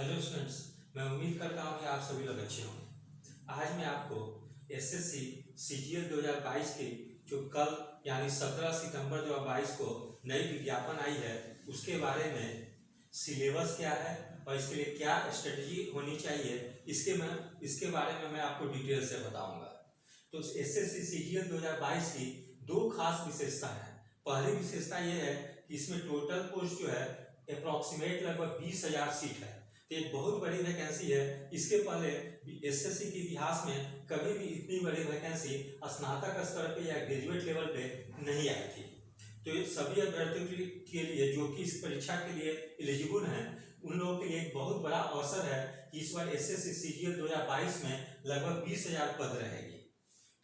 Hello students, मैं उम्मीद करता हूँ कि आप सभी लोग अच्छे होंगे। आज मैं आपको एसएससी सीजीएल 2022 की जो कल यानी 17 सितंबर 2022 को नई विज्ञापन आई है उसके बारे में, सिलेबस क्या है और इसके लिए क्या स्ट्रेटजी होनी चाहिए, इसके बारे में मैं आपको डिटेल से बताऊंगा। तो एसएससी सीजीएल 2022 की दो खास विशेषता है। पहली विशेषता यह है कि इसमें टोटल पोस्ट जो है अप्रॉक्सीमेट लगभग 20,000 सीट है। तो एक बहुत बड़ी वैकेंसी है। इसके पहले एसएससी के इतिहास में कभी भी इतनी बड़ी वैकेंसी स्नातक स्तर पे या ग्रेजुएट लेवल पे नहीं आई थी। तो ये सभी अभ्यर्थियों के लिए जो कि इस परीक्षा के लिए एलिजिबल हैं, उन लोगों के लिए एक बहुत बड़ा अवसर है कि इस बार एसएससी सीजीएल 2022 में लगभग 20,000 पद रहेगी।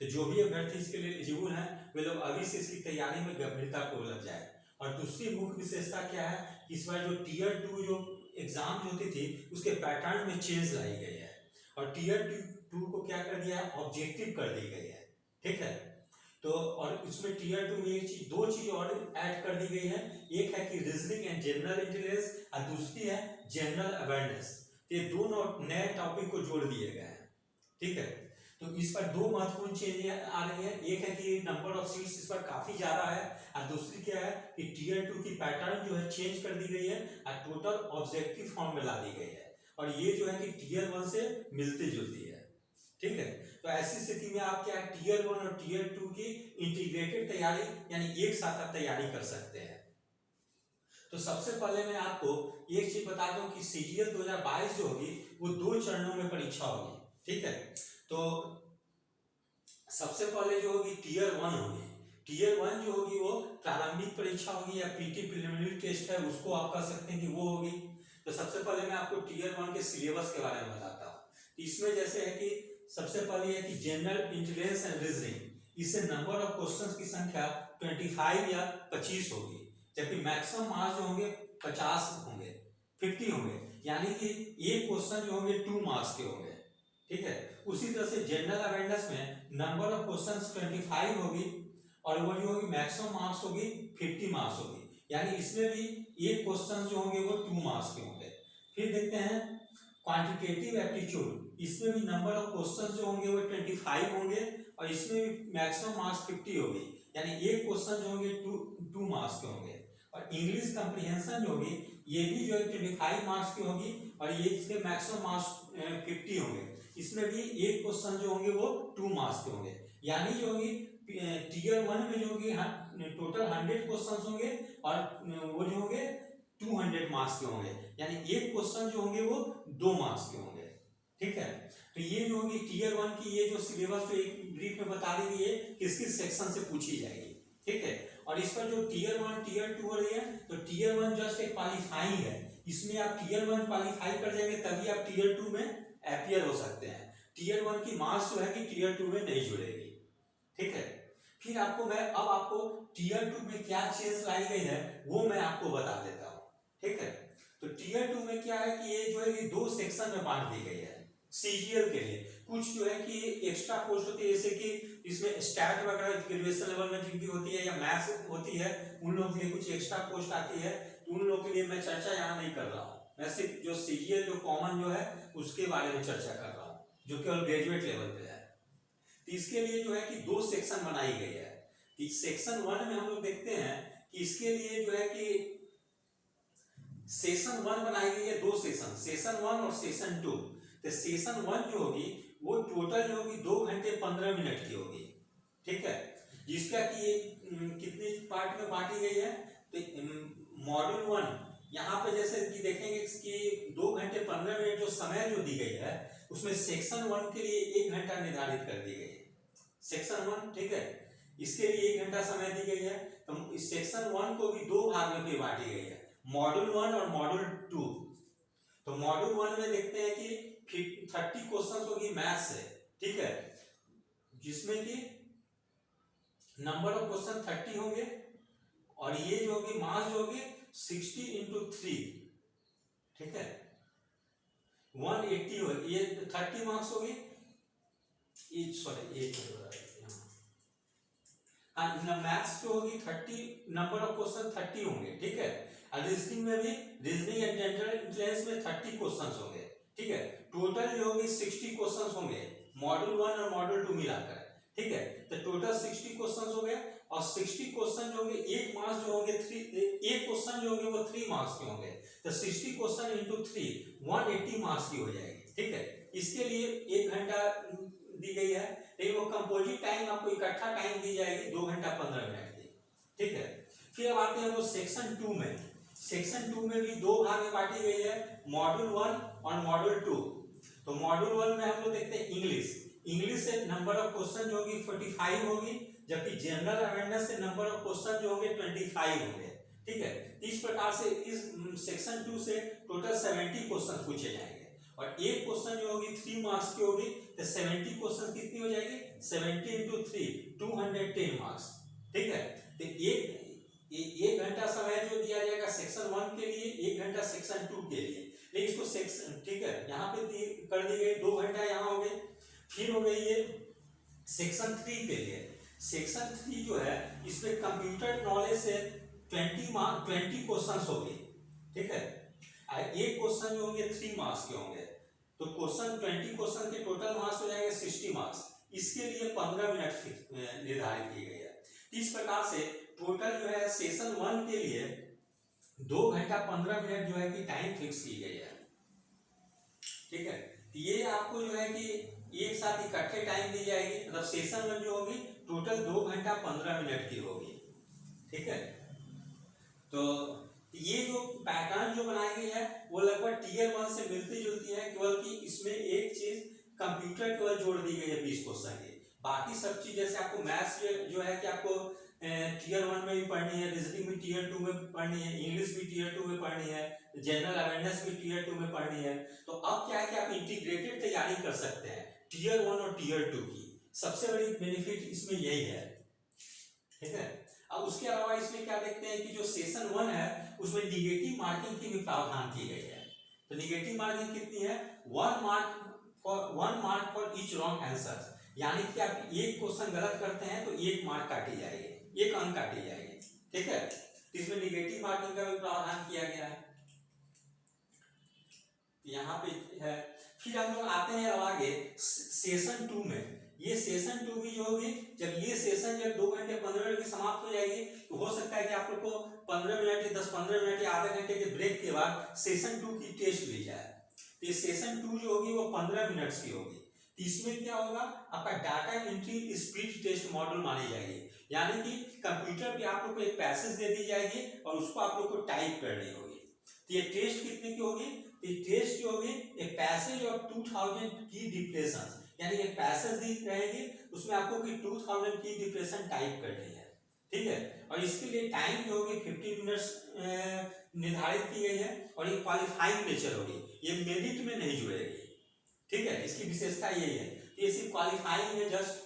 तो जो भी अभ्यर्थी इसके लिए एलिजिबल हैं वे लोग अभी से इसकी तैयारी में गंभीरता को लग जाए। और दूसरी मुख्य विशेषता क्या है, इस बार जो टीयर 2 जो एग्जाम जो होती थी उसके पैटर्न में चेंज लाई गई है और टीयर 2 को क्या कर दिया है, ऑब्जेक्टिव कर दी गई है। ठीक है, तो और इसमें टीयर 2 में दो चीज और ऐड कर दी गई है। एक है कि रीजनिंग एंड जनरल इंटेलिजेंस और दूसरी है जनरल अवेयरनेस। ये दोनों नए टॉपिक को जोड़ दिए गए हैं। ठीक है, तो इस पर दो महत्वपूर्ण चेंज आ रही है। एक है कि नंबर ऑफ सीट्स इस पर काफी ज्यादा है और दूसरी क्या है कि टीयर 2 की पैटर्न जो है चेंज कर दी गई है और टोटल ऑब्जेक्टिव फॉर्म में ला दी गई है और ये जो है कि टीयर 1 से मिलती जुलती है। ठीक है, तो ऐसी स्थिति में आप क्या टीयर 1 और टीयर 2 की इंटीग्रेटेड तैयारी यानी एक साथ आप तैयारी कर सकते हैं। तो सबसे पहले मैं आपको एक चीज बता दूं कि सीजीएल 2022 जो होगी वो दो चरणों में परीक्षा होगी। ठीक है, तो सबसे पहले जो होगी टीयर 1 होगी। टीयर 1 जो होगी वो प्रारंभिक परीक्षा होगी या पीटी प्रिलिमिनरी टेस्ट है, उसको आप कह सकते हैं कि वो होगी। तो सबसे पहले मैं आपको टीयर 1 के सिलेबस के बारे में बताता हूँ। इसमें जैसे है कि सबसे पहले है कि जनरल इंटेलिजेंस एंड रीजनिंग, इससे नंबर ऑफ क्वेश्चंस की संख्या 25 या 25 होगी, जबकि मैक्सिमम मार्क्स जो होंगे 50 होंगे, 50 होंगे, यानी कि एक क्वेश्चन जो होंगे 2 मार्क्स के होंगे। ठीक है, उसी तरह से जनरल अवेयरनेस में नंबर ऑफ क्वेश्चंस 25 होगी और वो जो होगी मैक्सिमम मार्क्स होगी 50 मार्क्स होगी, यानी इसमें भी एक क्वेश्चन जो होंगे वो 2 मार्क्स के होंगे। फिर देखते हैं क्वांटिटेटिव एप्टीट्यूड, इसमें भी नंबर ऑफ क्वेश्चंस जो होंगे वो 25 होंगे और इसमें भी मैक्सिमम मार्क्स 50 होगी, यानी एक क्वेश्चन जो होंगे 2 मार्क्स के होंगे। और इंग्लिश कंप्रीहेंशन जो होगी ये भी जो है 25 मार्क्स की होगी और ये इसके मैक्सिमम मार्क्स 50 होंगे। इसमें भी एक क्वेश्चन जो होंगे वो 2 मार्क्स के होंगे, यानी जो होगी टीयर 1 में जो होगी टोटल 100 क्वेश्चंस होंगे और वो जो होंगे 200 मार्क्स के होंगे, यानी एक क्वेश्चन जो होंगे वो 2 मार्क्स के होंगे। ठीक है, तो ये जो होगी टीयर 1 की ये जो सिलेबस जो एक ब्रीफ में बता दी गई है किस किस सेक्शन से पूछी जाएगी। ठीक है, और इस पर जो टीयर 1 टीयर 2 हो रही है, तो टीयर 1 जस्ट एक क्वालिफाइंग है, इसमें आप टीयर 1 क्वालिफाई कर जाएंगे तभी आप टीयर 2 में अपीयर हो सकते हैं। टीयर 1 की मार्क्स जो है कि टीयर 2 में नहीं जुड़ेगी। ठीक है, फिर अब आपको टीयर 2 में क्या चेंज लाई गई है वो मैं आपको बता देता हूँ। ठीक है, तो टीयर 2 में क्या है कि ये जो है कि 2 सेक्शन में बांट दी गई है सीजीएल के लिए। कुछ जो है कि एक्स्ट्रा पोस्ट होती है, जैसे कि इसमें स्टैट वगैरह ग्रेजुएशन लेवल में जिनकी होती है या मैथ्स होती है उन लोगों के लिए कुछ एक्स्ट्रा पोस्ट आती है, तो उन लोगों के लिए मैं चर्चा यहाँ नहीं कर रहा हूँ। मैं सिर्फ जो सीजीएल जो कॉमन जो है उसके बारे में चर्चा कर रहा हूँ जो केवल ग्रेजुएट लेवल पे है। तो इसके लिए जो है कि 2 सेक्शन बनाई गई है। सेक्शन 1 में हम लोग देखते हैं कि इसके लिए जो है कि सेशन 1 बनाई गई है, 2 सेशन 1 और सेशन 2। तो सेशन 1 जो होगी वो टोटल जो होगी 2 घंटे 15 मिनट की होगी। ठीक है, जिसका कि ये कितनी पार्ट में बांटी गई है, तो मॉड्यूल 1 यहाँ पे जैसे कि देखेंगे कि 2 घंटे 15 मिनट जो समय जो दी गई है उसमें सेक्शन 1 के लिए 1 घंटा निर्धारित कर दी गई है। सेक्शन 1, ठीक है, इसके लिए 1 घंटा समय दी गई है। तो इस सेक्शन 1 को भी 2 भाग में फिर बांटी गई है, मॉड्यूल 1 और मॉड्यूल 2। तो मॉड्यूल 1 में देखते हैं कि 30 क्वेश्चंस होगी मैथ्स से। ठीक है, जिसमें कि नंबर ऑफ क्वेश्चन 30 होंगे और ये जो होगी मार्क्स जो होगी 60 into 3। ठीक है, 180 होगी, ये 30 मार्क्स होगी, सॉरी हाँ, मैथ्स जो होगी 30 नंबर ऑफ क्वेश्चन 30 होंगे। ठीक है, और रीजनिंग में भी, रीजनिंग एंड जनरल इंटेलिजेंस में 30 क्वेश्चंस होंगे, ठीक है। टोटल जो होगी 60 क्वेश्चंस होंगे मॉड्यूल 1 और मॉड्यूल 2 मिलाकर, ठीक है। तो टोटल 60 क्वेश्चंस हो गए और 60 क्वेश्चन जो होंगे एक मार्क्स जो होंगे एक क्वेश्चन जो होंगे वो 3 मार्क्स के होंगे, तो 60 क्वेश्चन इंटू 3 180 मार्क्स की हो जाएगी, ठीक है। इसके लिए 1 घंटा दी गई है, लेकिन वो कंपोजिट टाइम आपको इकट्ठा टाइम दी जाएगी 2 घंटा 15 मिनट की, ठीक है। फिर अब आते हैं वो सेक्शन 2 में। सेक्शन 2 में भी 2 भाग में बांटी गई है, मॉड्यूल 1 और मॉड्यूल 2। तो मॉड्यूल 1 में हम लोग देखते हैं इंग्लिश। इंग्लिश से नंबर ऑफ क्वेश्चन जो होगी 45 होगी, जबकि जनरल अवेयरनेस से नंबर ऑफ क्वेश्चन जो होंगे 25 होंगे, ठीक है। इस प्रकार से इस सेक्शन 2 से टोटल 70 क्वेश्चन पूछे जाएंगे और एक क्वेश्चन जो होगी 3 मार्क्स की होगी, तो 70 क्वेश्चन कितनी हो जाएगी, 70 इंटू 3 210 मार्क्स, ठीक है। तो एक घंटा समय जो दिया जाएगा सेक्शन 1 के लिए, 1 घंटा सेक्शन 2 के लिए, लेकिन इसको सेक्शन, ठीक है, यहाँ पे कर दी गई 2 घंटा यहाँ हो गए। फिर हो गई ये सेक्शन 3 के लिए। सेक्शन 3 जो है इसमें कंप्यूटर नॉलेज से 20 क्वेश्चन हो गए, ठीक है। एक क्वेश्चन जो होंगे 3 मार्क्स के होंगे, तो क्वेश्चन 20 क्वेश्चन के टोटल मार्क्स हो जाएंगे 60 मार्क्स। इसके लिए 15 मिनट निर्धारित की गई है। इस प्रकार से टोटल जो है सेशन 1 के लिए 2 घंटा 15 मिनट जो है कि टाइम फिक्स की गई है, ठीक है। ये आपको जो है कि एक साथ इकट्ठे टाइम दी जाएगी, मतलब सेशन 1 जो होगी टोटल 2 घंटा 15 मिनट की होगी, ठीक है। तो ये जो पैटर्न जो बनाई गई है वो लगभग टीयर 1 से मिलती जुलती है, केवल कि इसमें एक चीज कंप्यूटर केवल जोड़ दी गई है 20 क्वेश्चन की। बाकी सब चीज जैसे आपको मैथ्स जो है कि आपको टीयर 1 में भी पढ़नी है, रीजनिंग भी टीयर 2 में पढ़नी है, इंग्लिश भी टीयर 2 में पढ़नी है, जनरल अवेयरनेस भी टीयर 2 में पढ़नी है। तो अब क्या है कि आप इंटीग्रेटेड तैयारी कर सकते हैं टीयर 1 और टीयर 2 की। सबसे बड़ी बेनिफिट इसमें यही है, ठीक है। अब उसके अलावा इसमें क्या देखते हैं कि जो सेशन 1 है उसमें निगेटिव मार्किंग की भी प्रावधान की गई है। तो निगेटिव मार्किंग कितनी है, 1 mark for each wrong answer, यानी कि आप एक क्वेश्चन गलत करते हैं तो 1 मार्क काटी जाएगी, 1 अंक काटी जाएगी, ठीक है। तो इसमें निगेटिव मार्किंग का भी प्रावधान किया गया है, यहाँ पे है। फिर हम लोग आते हैं आगे सेशन 2 में। ये सेशन 2 भी जो होगी, जब ये सेशन जब 2 घंटे 15 मिनट की समाप्त हो जाएगी तो हो सकता है कि आप लोग को 15 मिनट या 10-15 मिनट या आधे घंटे के ब्रेक के बाद सेशन 2 की टेस्ट ली जाए। तो ये सेशन 2 जो होगी वो 15 मिनट की होगी। तो इसमें क्या होगा, आपका data entry speed test model मानी जाएगी, यानी कि कंप्यूटर पे आप लोग को एक पैसेज दे दी जाएगी और उसको आप लोग को टाइप करनी होगी। तो ये टेस्ट कितने की होगी, तो टेस्ट जो होगी एक पैसेज ऑफ 2000 की डिप्रेशन, यानी एक पैसेज दी रहेगी उसमें आपको कि 2000 की डिप्रेशन टाइप करनी है, ठीक है। और इसके लिए टाइम जो होगी 15 मिनट्स निर्धारित की गई है और ये क्वालिफाइंग नेचर होगी, ये मेरिट में नहीं जुड़ेगी, ठीक है। इसकी विशेषता यही है, ये सिर्फ क्वालिफाइंग है जस्ट।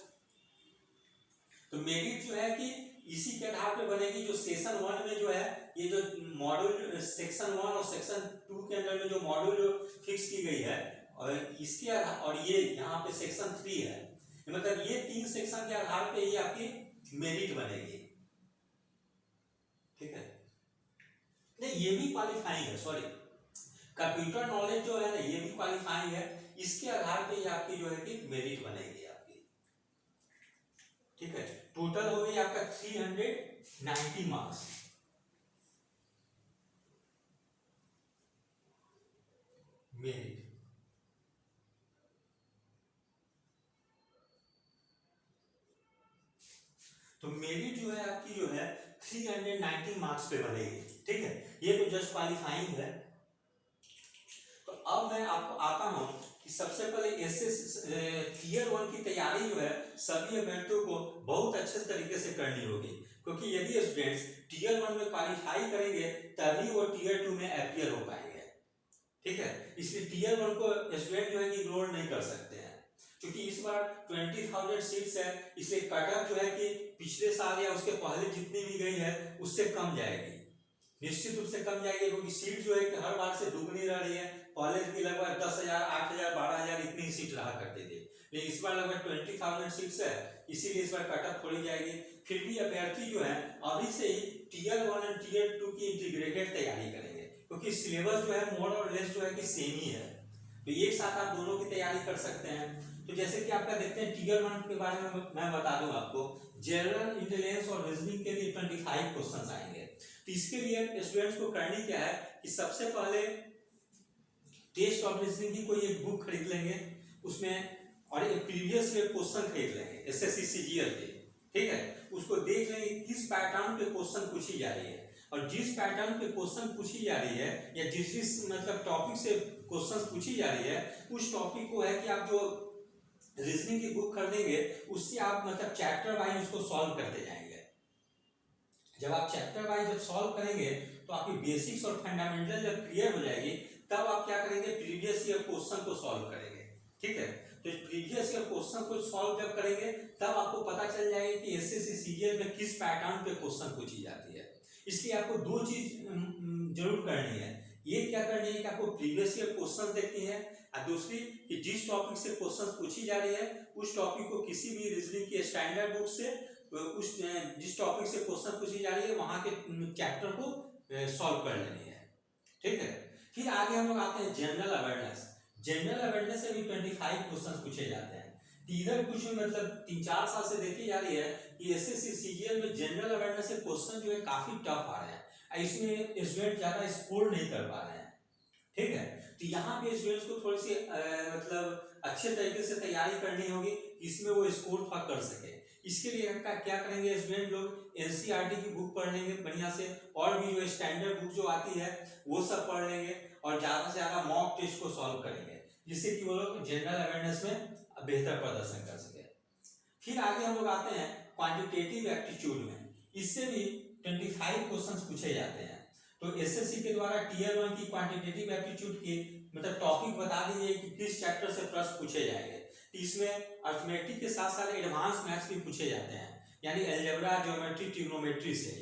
तो मेरिट जो है कि इसी के आधार पर बनेगी। जो सेशन 1 में जो है ये जो मॉड्यूल सेक्शन 1 और सेक्शन 2 के अंदर में जो मॉड्यूल फिक्स की गई है और इसके और ये यहाँ पे सेक्शन 3 है, मतलब ये 3 सेक्शन के आधार पे ये आपकी मेरिट बनेगी, ठीक है। नहीं, ये भी क्वालिफाइंग है, सॉरी, कंप्यूटर नॉलेज जो है ना ये भी क्वालिफाइंग है, इसके आधार पे ये आपकी जो है कि मेरिट बनेगी आपकी, ठीक है। टोटल हो गई आपका 390 मार्क्स, मेरिट। तो मेरिट जो है आपकी जो है 390 मार्क्स पे बनेगी, ठीक है। ये तो जस्ट क्वालिफाइंग है। तो अब मैं आपको आता हूं कि सबसे पहले टीयर 1 की तैयारी जो है सभी अभ्यर्थियों को बहुत अच्छे तरीके से करनी होगी, क्योंकि यदि स्टूडेंट्स टीयर 1 में क्वालिफाई करेंगे तभी वो टीयर 2 में अपियर हो पाएंगे, ठीक है। इसलिए टीयर 1 को स्टूडेंट जो है कि इग्नोर नहीं कर सकते हैं, क्योंकि इस बार 20,000 सीट्स है, इसलिए कट ऑफ जो है कि पिछले साल या उसके पहले जितनी भी गई है उससे कम जाएगी, निश्चित रूप से कम जाएगी, क्योंकि सीट जो है कि हर बार से दुगनी रह रही है। पहले की लगभग 10,000, 8,000, 12,000 इतनी सीट रहा करती थी, लेकिन इस बार लगभग 20,000 सीट्स है, इसीलिए इस बार कट ऑफ थोड़ी जाएगी। फिर भी अभ्यर्थी जो है अभी से ही टीयर 1 और टीयर 2 की इंटीग्रेटेड तैयारी करेंगे, क्योंकि सिलेबस जो है मोर और लेस जो है कि सेम ही है, तो एक साथ आप दोनों की तैयारी कर सकते हैं। तो जैसे कि आपका देखते हैं टीयर 1 के बारे में मैं बता दूं आपको, जनरल इंटेलिजेंस और रीजनिंग के लिए 25 क्वेश्चंस आएंगे। तो इसके लिए स्टूडेंट्स को करनी क्या है कि सबसे पहले टेस्ट ऑफ रीजनिंग की कोई एक बुक खरीद लेंगे उसमें, और एक प्रीवियस ईयर क्वेश्चन खरीद लेंगे एसएससी सीजीएल के, ठीक है। उसको देख लेंगे किस पैटर्न पे क्वेश्चन पूछी जा रही है, और जिस पैटर्न पे क्वेश्चन पूछी जा रही है या जिस मतलब टॉपिक से क्वेश्चन पूछी जा रही है, उस टॉपिक को है कि आप जो रीजनिंग की बुक खरीदेंगे उससे आप मतलब चैप्टर वाइज उसको सॉल्व करते जाएंगे। जब आप चैप्टर वाइज जब सॉल्व करेंगे तो आपकी बेसिक्स और फंडामेंटल जब क्लियर हो जाएगी, तब आप क्या करेंगे, प्रीवियस ईयर क्वेश्चन को सॉल्व करेंगे, ठीक है। तो प्रीवियस ईयर क्वेश्चन को सॉल्व जब करेंगे तब आपको पता चल जाएगा कि एसएससी सीजीएल में किस पैटर्न पे क्वेश्चन पूछी जाती है। इसलिए आपको दो चीज जरूर करनी है, ये क्या करनी है कि आपको प्रीवियस ईयर क्वेश्चन देखनी है, और दूसरी कि जिस टॉपिक से क्वेश्चन पूछी जा रही है उस टॉपिक को किसी भी रीजनिंग की स्टैंडर्ड बुक से उस जिस टॉपिक से क्वेश्चन पूछी जा रही है वहां के चैप्टर को सॉल्व कर लेनी है, ठीक है। फिर आगे हम लोग आते हैं जनरल अवेयरनेस। जनरल अवेयरनेस से भी 25 क्वेश्चन पूछे जाते हैं। तो इधर कुछ मतलब 3-4 साल से देखी जा रही है कि एसएससी सीजीएल में जनरल अवेयरनेस से क्वेश्चन जो है काफी टफ आ रहे हैं, इसमें स्टूडेंट ज्यादा स्कोर नहीं कर पा रहे हैं, ठीक है। तो यहाँ पे स्टूडेंट्स को थोड़ी सी मतलब अच्छे तरीके से तैयारी करनी होगी, इसमें वो स्कोर थोड़ा कर सके। इसके लिए क्या करेंगे स्टूडेंट लोग, एनसीईआरटी की बुक पढ़ लेंगे बढ़िया से, और भी जो स्टैंडर्ड बुक जो आती है वो सब पढ़ लेंगे, और ज्यादा से ज्यादा मॉक टेस्ट को सॉल्व करेंगे, जिससे कि वो लोग जनरल अवेयरनेस में बेहतर प्रदर्शन कर सके। फिर आगे हम लोग आते हैं क्वांटिटेटिव एप्टीट्यूड में, इससे भी 25 क्वेश्चंस पूछे जाते हैं। तो एसएससी के द्वारा टीयर 1 की क्वांटिटेटिव एप्टीट्यूड की मतलब टॉपिक बता दीजिए कि किस चैप्टर से प्रश्न पूछे जाएंगे। तो इसमें अर्थमेटिक के साथ साथ एडवांस मैथ्स भी पूछे जाते हैं, यानी अलजेब्रा, ज्योमेट्री, ट्रिग्नोमेट्री से।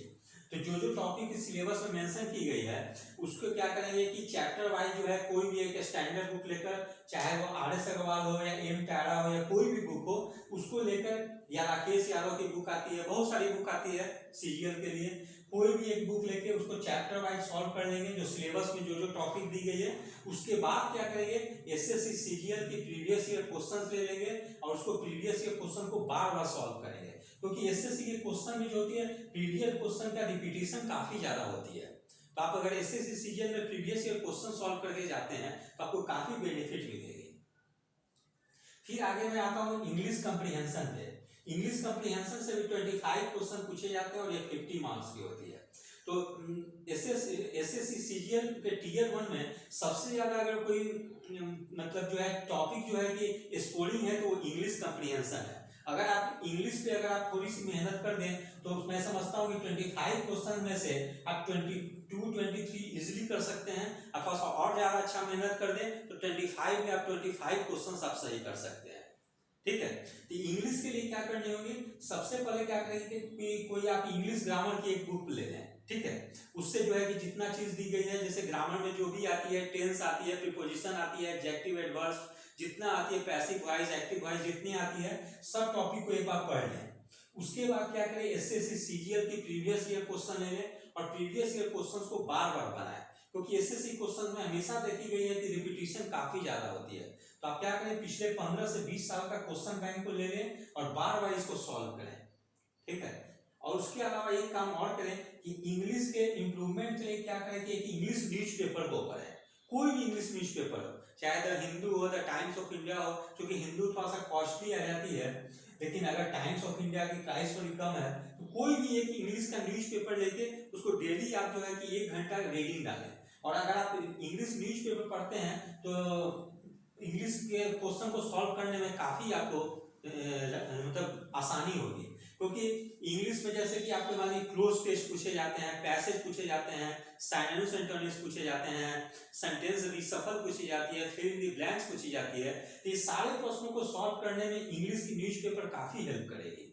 तो जो टॉपिक सिलेबस में मेंशन की गई है उसको क्या करेंगे कि चैप्टर वाइज जो है कोई भी एक स्टैंडर्ड बुक लेकर, चाहे वो आर.एस. अग्रवाल हो या एम टारा हो या कोई भी बुक हो, उसको लेकर, या राकेश यादव की बुक आती है, बहुत सारी बुक आती है सीजीएल के लिए, कोई भी एक बुक लेके उसको चैप्टर वाइज सॉल्व कर लेंगे जो सिलेबस में जो टॉपिक दी गई है। उसके बाद क्या करेंगे, एसएससी सीजीएल की प्रीवियस ईयर क्वेश्चंस ले लेंगे और उसको प्रीवियस ईयर क्वेश्चन को बार बार सॉल्व करेंगे, क्योंकि एसएससी के क्वेश्चन में जो होती है प्रीवियस क्वेश्चन का रिपीटिशन काफी ज्यादा होती है। तो आप अगर एसएससी सीजीएल में प्रीवियस ईयर क्वेश्चन सॉल्व करके जाते हैं तो आपको काफी बेनिफिट मिलेगी। फिर आगे मैं आता हूँ इंग्लिश कॉम्प्रिहेंशन पे। इंग्लिश कॉम्प्रिहेंशन से भी 25 क्वेश्चन पूछे जाते हैं और ये 50 मार्क्स की होती है। तो एसएससी सीजीएल के टीयर 1 में सबसे ज्यादा अगर कोई मतलब जो है टॉपिक जो है कि स्कोरिंग है तो वो इंग्लिश कॉम्प्रिहेंशन है। अगर आप इंग्लिश पे अगर आप थोड़ी सी मेहनत कर दें तो मैं समझता हूँ कि 25 क्वेश्चन में से आप 22-23 इजीली कर सकते हैं, अथवा और ज्यादा अच्छा मेहनत कर दें तो 25 में आप 25 क्वेश्चन आप सही कर सकते हैं, ठीक है। तो इंग्लिश के लिए क्या करनी होगी, सबसे पहले क्या करेंगे कि कोई आप इंग्लिश ग्रामर की एक बुक ले लें, ठीक है। उससे जो है कि जितना चीज दी गई है, जैसे ग्रामर में जो भी आती है, टेंस आती है, प्रीपोजिशन आती है, एडजेक्टिव, एडवर्ब जितना आती है, पैसिव वॉइस, एक्टिव वॉइस जितनी आती है, सब टॉपिक को एक बार पढ़ लें। उसके बाद क्या करें, एसएससी सीजीएल की प्रीवियस ईयर क्वेश्चन ले लें और प्रीवियस ईयर क्वेश्चंस को बार बार बनाएं, क्योंकि एसएससी क्वेश्चन में हमेशा देखी गई है कि रिपीटिशन काफी ज्यादा होती है। तो आप क्या करें, पिछले 15 से 20 साल का क्वेश्चन बैंक को ले लें और बार बार इसको सॉल्व करें, ठीक है। और उसके अलावा एक काम और करें कि इंग्लिश के इंप्रूवमेंट के लिए क्या करें कि एक इंग्लिश न्यूज़पेपर को पढ़ें, कोई भी इंग्लिश न्यूज़पेपर हो, चाहे द हिंदू हो, द टाइम्स ऑफ इंडिया हो, क्योंकि हिंदू थोड़ा सा कॉस्टली आ जाती है, लेकिन अगर टाइम्स ऑफ इंडिया की प्राइस थोड़ी कम है तो कोई भी एक इंग्लिश का न्यूज़पेपर लेके उसको डेली आप जो है कि 1 घंटा रीडिंग डालें। और अगर आप इंग्लिश न्यूज़पेपर पढ़ते हैं तो इंग्लिश के क्वेश्चन को सॉल्व करने में काफी आपको मतलब आसानी होगी, क्योंकि इंग्लिश में जैसे कि आपके मान लीजिए क्लोज टेस्ट पूछे जाते हैं, पैसेज पूछे जाते हैं, साइनोनिम्स एंटोनिम्स पूछे जाते हैं, सेंटेंस रीशफल पूछी जाती है, फिल इन द ब्लैंक्स पूछी जाती है। तो ये सारे प्रश्नों को सॉल्व करने में इंग्लिश की न्यूज़पेपर काफी हेल्प करेगी,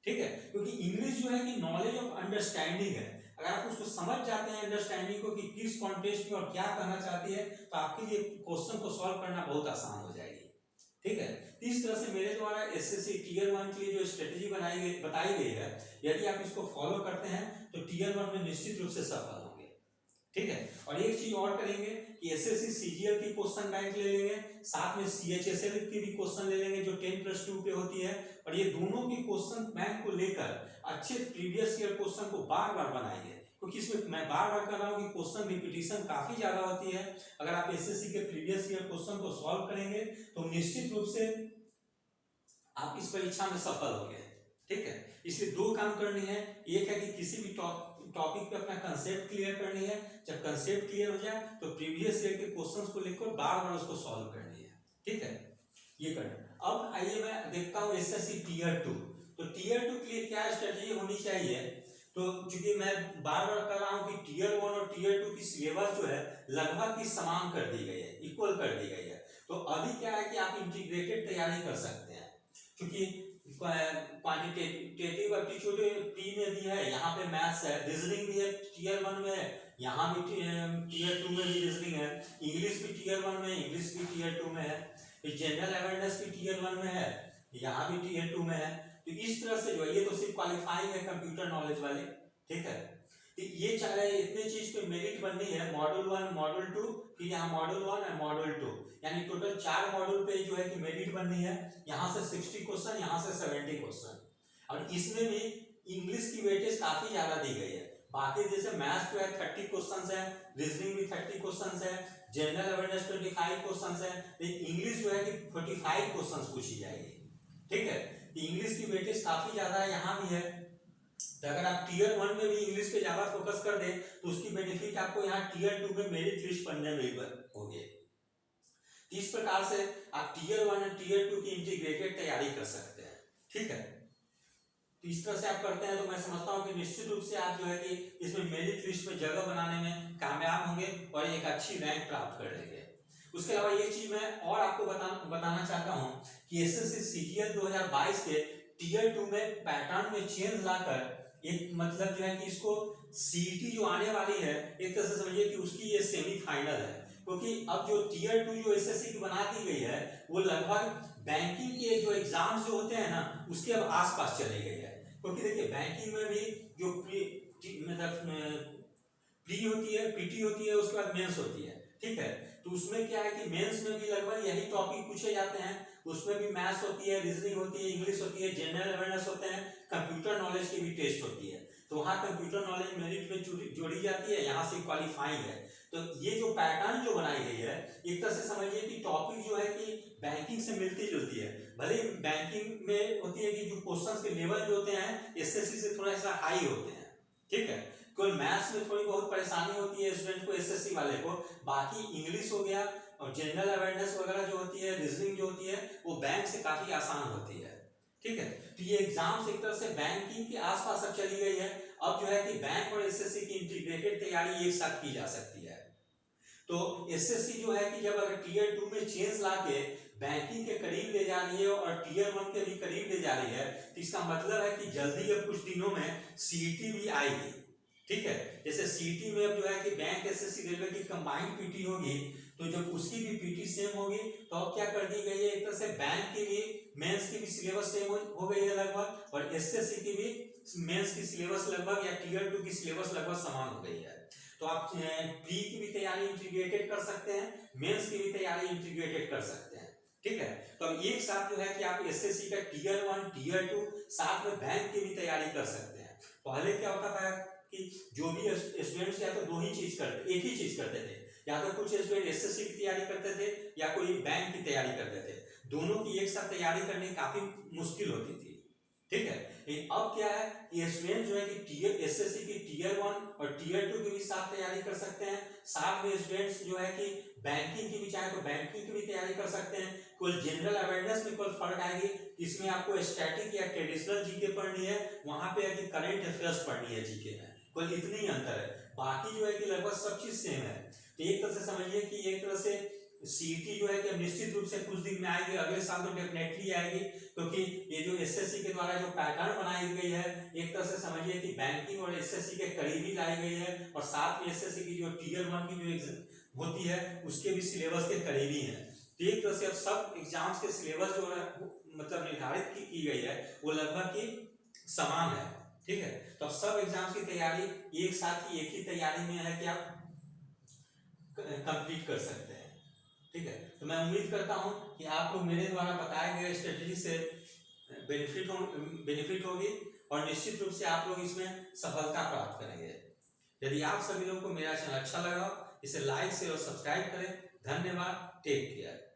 ठीक है। क्योंकि इंग्लिश जो है कि नॉलेज ऑफ अंडरस्टैंडिंग है, अगर आप उसको समझ जाते हैं अंडरस्टैंडिंग को कि किस कॉन्टेक्स्ट में और क्या कहना चाहती है, तो आपके लिए क्वेश्चन को सॉल्व करना बहुत आसान हो जाएगी, ठीक है। तो इस तरह से मेरे द्वारा एसएससी टीयर 1 के लिए जो स्ट्रेटेजी बताई गई है, यदि आप इसको फॉलो करते हैं तो टीयर 1 में निश्चित रूप से सफल होंगे। ठीक है। और एक चीज और करेंगे कि एसएससी सीजीएल की क्वेश्चन बैंक ले लेंगे, साथ में सीएचएसएल की भी क्वेश्चन ले लेंगे जो 10+2 पे होती है, और ये दोनों की क्वेश्चन बैंक को लेकर अच्छे प्रीवियस ईयर क्वेश्चन को बार बार बनाएंगे, क्योंकि इसमें मैं बार बार कर रहा हूँ कि क्वेश्चन रिपीटिशन काफी ज्यादा होती है। अगर आप एसएससी के प्रीवियस ईयर क्वेश्चन को सॉल्व करेंगे तो निश्चित रूप से आप इस परीक्षा में सफल होंगे। ठीक है। इसलिए दो काम करनी है, एक है कि किसी भी टॉपिक पे अपना कंसेप्ट क्लियर करनी है, जब कंसेप्ट क्लियर हो जाए तो प्रीवियस ईयर के क्वेश्चंस को लेकर बार बार उसको सॉल्व करनी है। ठीक है, ये करना। अब आइए मैं देखता हूँ एसएससी टीयर 2। तो टीयर 2 के लिए क्या स्ट्रेटेजी होनी चाहिए, तो चूंकि मैं बार बार कर रहा हूँ कि टीयर 1 और टीयर 2 की सिलेबस जो है लगभग की समान कर दी गई है, इक्वल कर दी गई है। तो अभी क्या है कि आप इंटीग्रेटेड तैयारी कर सकते हैं, क्योंकि क्वांटिटेटिव एप्टीट्यूड प्री में भी है, यहाँ पे मैथ्स है, रीजनिंग भी है टीयर 1 में है, यहाँ भी टीयर 2 में भी रीजनिंग है, इंग्लिश भी टीयर 1 में, इंग्लिश भी टीयर 2 में है, जनरल अवेयरनेस भी टीयर 1 में है, यहाँ भी टीयर 2 में है। तो इस तरह से जो है, ये तो सिर्फ क्वालिफाइंग है कंप्यूटर नॉलेज वाले। ठीक है। तो ये चाहे इतने चीज पे मेरिट बननी है, मॉड्यूल 1 मॉड्यूल 2, फिर यहाँ मॉड्यूल 1 और मॉड्यूल 2, यानी टोटल 4 मॉड्यूल पे जो है कि मेरिट बननी है। यहाँ से 60 क्वेश्चन, यहाँ से 70 क्वेश्चन, और इसमें भी इंग्लिश की वेटेज काफी ज्यादा दी गई है। बाकी जैसे मैथ्स जो है 30 क्वेश्चन है, रीजनिंग भी 30 क्वेश्चन है, जनरल अवेयरनेस 25 क्वेश्चन है, इंग्लिश जो है कि 45 क्वेश्चन पूछी जाएगी। ठीक है। इंग्लिश की वेटेज काफी ज्यादा है, यहाँ भी है। तो अगर आप टीयर 1 में भी इंग्लिश पे ज्यादा फोकस कर दें तो उसकी बेनिफिट आपको यहाँ टीयर 2 में मेरिट लिस्ट बनने में होगी। इस प्रकार से आप टीयर 1 और टीयर 2 की इंटीग्रेटेड तैयारी कर सकते हैं। ठीक है। तो इस तरह से आप करते हैं तो मैं समझता हूँ कि निश्चित रूप से आप जो है कि इसमें मेरिट लिस्ट में जगह बनाने में कामयाब होंगे और एक अच्छी रैंक प्राप्त कर लेंगे। उसके अलावा एक चीज मैं और आपको बताना चाहता हूँ कि एसएससी सीजीएल 2022 के टीयर 2 में पैटर्न में चेंज लाकर एक मतलब जो है कि इसको सीईटी जो आने वाली है, एक तरह से समझिए कि उसकी ये सेमीफाइनल है, क्योंकि अब जो टीयर 2 जो एसएससी की बना दी गई है वो लगभग बैंकिंग के जो एग्जाम्स जो होते हैं ना उसके अब आसपास चली गई है। क्योंकि देखिए बैंकिंग में भी जो प्री होती है, पीटी होती है, उसके बाद मेंस होती है। ठीक है। तो उसमें क्या है कि मेंस में भी लगभग यही टॉपिक पूछे जाते हैं, उसमें भी मैथ्स होती है, रीजनिंग होती है, इंग्लिश होती है, जनरल अवेयरनेस होते हैं, कंप्यूटर नॉलेज की भी टेस्ट होती है। तो वहाँ कंप्यूटर नॉलेज मेरिट में जोड़ी जाती है, यहाँ से क्वालिफाइंग है। तो ये जो पैटर्न जो बनाई गई है, एक तरह से समझिए कि टॉपिक जो है कि बैंकिंग से मिलती जुलती है। भले बैंकिंग में होती है कि जो क्वेश्चंस के लेवल जो होते हैं एसएससी से थोड़ा सा हाई होते हैं। ठीक है। कोई मैथ्स में थोड़ी बहुत परेशानी होती है स्टूडेंट को, एसएससी वाले को, बाकी इंग्लिश हो गया और जनरल अवेयरनेस वगैरह जो होती है, रीजनिंग जो होती है, वो बैंक से काफी आसान होती है। ठीक है। तो ये एग्जाम्स एक तरह से बैंकिंग के आसपास अब चली गई है। अब जो है कि बैंक और एसएससी की इंटीग्रेटेड तैयारी एक साथ की जा सकती है। तो एसएससी जो है कि जब अगर टीयर 2 में चेंज लाके बैंकिंग के करीब ले जा रही है और टीयर 1 के भी करीब ले जा रही है, तो इसका मतलब है कि जल्दी अब कुछ दिनों में सीईटी भी आएगी। ठीक है। जैसे सीईटी में अब जो है कि बैंक एसएससी रेलवे की कंबाइंड पीटी होगी, तो जब उसकी भी पीटी सेम होगी तो अब क्या कर दी गई है, एक तरह से बैंक के लिए मेंस की भी सिलेबस सेम हो गई है लगभग, और एसएससी की भी मेंस की सिलेबस लगभग या टीयर 2 की सिलेबस लगभग समान हो गई है। तो आप प्री की भी तैयारी इंटीग्रेटेड कर सकते हैं, मेंस की भी तैयारी इंटीग्रेटेड कर सकते हैं। ठीक है। तो अब एक साथ जो है कि आप एसएससी का टीयर 1 टीयर 2 साथ में बैंक की भी तैयारी कर सकते हैं। पहले क्या होता था कि जो भी स्टूडेंट्स या तो दो ही चीज करते, एक ही चीज करते थे, या तो कुछ स्टूडेंट एसएससी की तैयारी करते थे या कोई बैंक की तैयारी करते थे। दोनों की एक साथ तैयारी करनी काफी मुश्किल होती थी। ठीक है। लेकिन अब क्या है कि स्टूडेंट जो है कि एसएससी की टीयर 1 और टीयर 2 की भी साथ तैयारी कर सकते हैं, साथ में स्टूडेंट्स जो है कि बैंकिंग की भी चाहे तो बैंकिंग की भी तैयारी कर सकते हैं। कोई जनरल अवेयरनेस में कोई फर्क आएगी, इसमें आपको स्टैटिक या ट्रेडिशनल जीके पढ़नी है, वहां पे है कि करंट अफेयर्स पढ़नी है जीके में, कोई इतनी ही अंतर है। बाकी जो है कि लगभग सब चीज सेम है। तो एक तरह से समझिए कि एक तरह से सीईटी जो है कि अब निश्चित रूप से कुछ दिन में आएगी, अगले साल तो डेफिनेटली आएगी, क्योंकि ये जो एसएससी के द्वारा जो पैटर्न बनाई गई है, एक तरह से समझिए कि बैंकिंग और एसएससी के करीब ही लाई गई है, और साथ में एसएससी की जो टीयर 1 की जो एग्जाम होती है उसके भी सिलेबस के करीब ही है। ठीक तरह से अब सब एग्जाम्स के सिलेबस जो है मतलब निर्धारित की गई है वो लगभग की समान है। ठीक है, तो अब सब एग्जाम्स की तैयारी एक साथ ही एक ही तैयारी में है कि आप कंप्लीट कर सकते हैं। ठीक है, तो मैं उम्मीद करता हूं कि आप लोग मेरे द्वारा बताए गए स्ट्रेटेजी से बेनिफिट होगी और निश्चित रूप से आप लोग इसमें सफलता प्राप्त करेंगे। यदि आप सभी लोग को मेरा चैनल अच्छा लगा इसे लाइक शेयर और सब्सक्राइब करें। धन्यवाद, टेक केयर।